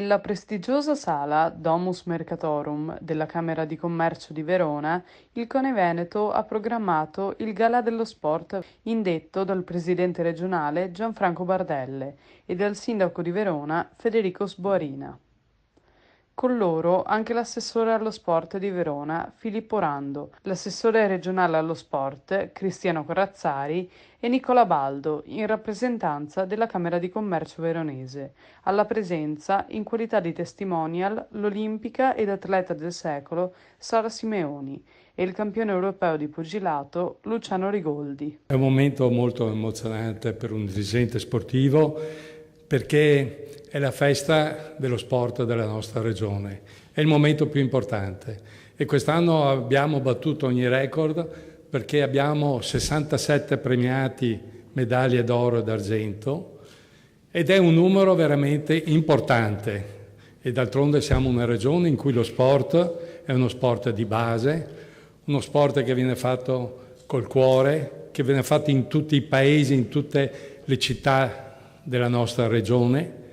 Nella prestigiosa sala Domus Mercatorum della Camera di Commercio di Verona, il CONI Veneto ha programmato il Galà dello Sport indetto dal presidente regionale Gianfranco Bardelle e dal sindaco di Verona Federico Sboarina. Con loro anche l'assessore allo sport di Verona, Filippo Rando, l'assessore regionale allo sport, Cristiano Corazzari, e Nicola Baldo, in rappresentanza della Camera di Commercio veronese, alla presenza, in qualità di testimonial, l'olimpica ed atleta del secolo Sara Simeoni e il campione europeo di pugilato Luciano Rigoldi. È un momento molto emozionante per un dirigente sportivo perché è la festa dello sport della nostra regione, è il momento più importante e quest'anno abbiamo battuto ogni record perché abbiamo 67 premiati medaglie d'oro e d'argento ed è un numero veramente importante e d'altronde siamo una regione in cui lo sport è uno sport di base, uno sport che viene fatto col cuore, che viene fatto in tutti i paesi, in tutte le città della nostra regione.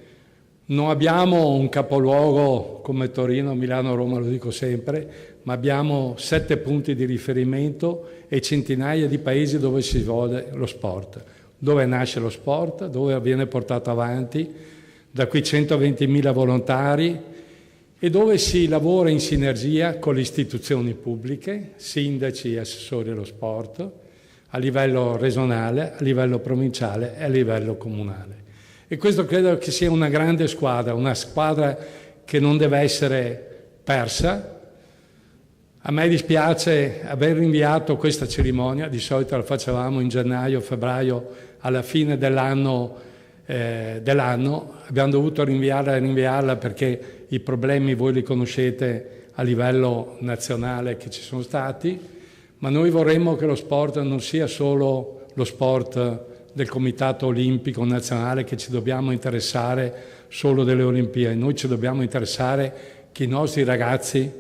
Non abbiamo un capoluogo come Torino, Milano, Roma, lo dico sempre, ma abbiamo 7 punti di riferimento e centinaia di paesi dove si svolge lo sport, dove nasce lo sport, dove viene portato avanti, da qui 120.000 volontari e dove si lavora in sinergia con le istituzioni pubbliche, sindaci e assessori allo sport, a livello regionale, a livello provinciale e a livello comunale. E questo credo che sia una grande squadra, una squadra che non deve essere persa. A me dispiace aver rinviato questa cerimonia, di solito la facevamo in gennaio, febbraio, alla fine dell'anno, abbiamo dovuto rinviarla perché i problemi voi li conoscete a livello nazionale che ci sono stati, ma noi vorremmo che lo sport non sia solo lo sport del Comitato Olimpico Nazionale, che ci dobbiamo interessare solo delle Olimpiadi, noi ci dobbiamo interessare che i nostri ragazzi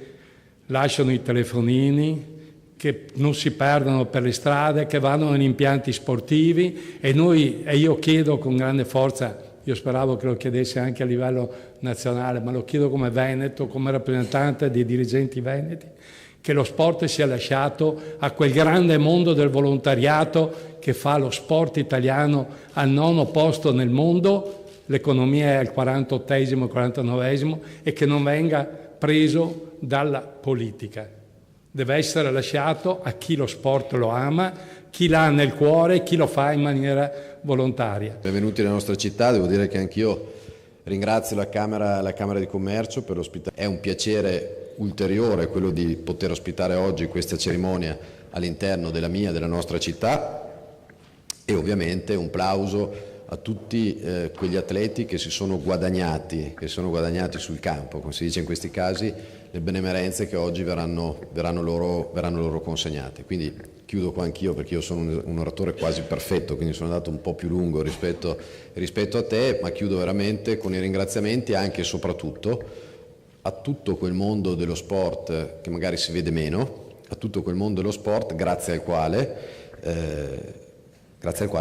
lasciano i telefonini, che non si perdono per le strade, che vanno negli impianti sportivi e io chiedo con grande forza, io speravo che lo chiedesse anche a livello nazionale, ma lo chiedo come Veneto, come rappresentante dei dirigenti veneti, che lo sport sia lasciato a quel grande mondo del volontariato che fa lo sport italiano al 9° posto nel mondo, l'economia è al 48esimo, 49esimo e che non venga preso dalla politica. Deve essere lasciato a chi lo sport lo ama, chi l'ha nel cuore, chi lo fa in maniera volontaria. Benvenuti nella nostra città, devo dire che anch'io ringrazio la Camera di Commercio per l'ospitalità. È un piacere ulteriore quello di poter ospitare oggi questa cerimonia all'interno della nostra città e ovviamente un plauso a tutti quegli atleti che si sono guadagnati sul campo, come si dice in questi casi, le benemerenze che oggi verranno loro consegnate. Quindi chiudo qua anch'io perché io sono un oratore quasi perfetto, quindi sono andato un po' più lungo rispetto a te, ma chiudo veramente con i ringraziamenti anche e soprattutto a tutto quel mondo dello sport che magari si vede meno, a tutto quel mondo dello sport grazie al quale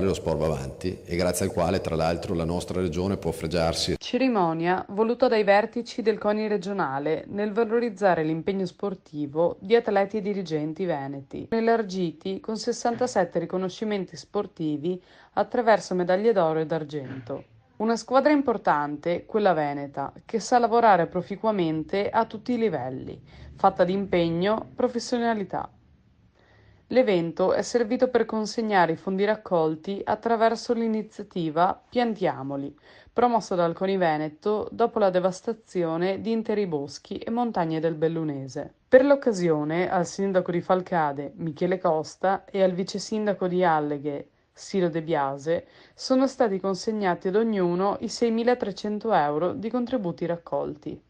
lo sport va avanti e grazie al quale tra l'altro la nostra regione può fregiarsi. Cerimonia voluta dai vertici del CONI regionale nel valorizzare l'impegno sportivo di atleti e dirigenti veneti, elargiti con 67 riconoscimenti sportivi attraverso medaglie d'oro e d'argento. Una squadra importante, quella veneta, che sa lavorare proficuamente a tutti i livelli, fatta di impegno, professionalità. L'evento è servito per consegnare i fondi raccolti attraverso l'iniziativa Piantiamoli, promossa dal CONI Veneto dopo la devastazione di interi boschi e montagne del Bellunese. Per l'occasione, al sindaco di Falcade, Michele Costa, e al vice sindaco di Alleghe, Siro De Biase, sono stati consegnati ad ognuno i 6.300 euro di contributi raccolti.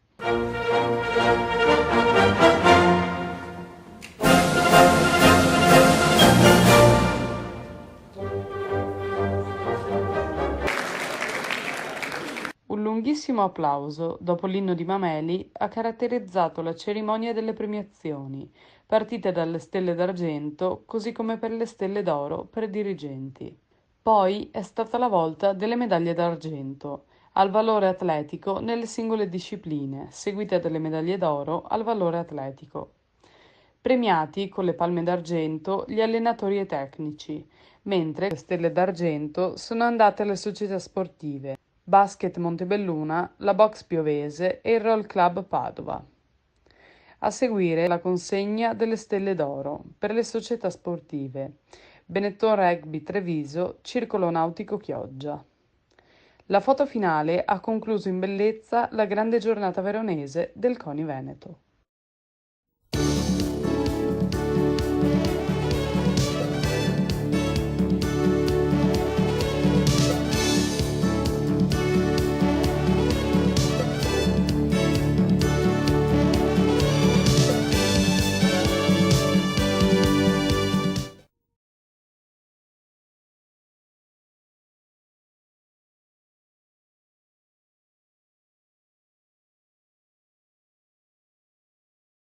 Un lunghissimo applauso, dopo l'inno di Mameli, ha caratterizzato la cerimonia delle premiazioni, partite dalle stelle d'argento, così come per le stelle d'oro per i dirigenti. Poi è stata la volta delle medaglie d'argento, al valore atletico nelle singole discipline, seguite dalle medaglie d'oro al valore atletico. Premiati con le palme d'argento gli allenatori e i tecnici, mentre le stelle d'argento sono andate alle società sportive Basket Montebelluna, la Box Piovese e il Roll Club Padova. A seguire la consegna delle stelle d'oro per le società sportive Benetton Rugby Treviso, Circolo Nautico Chioggia. La foto finale ha concluso in bellezza la grande giornata veronese del CONI Veneto.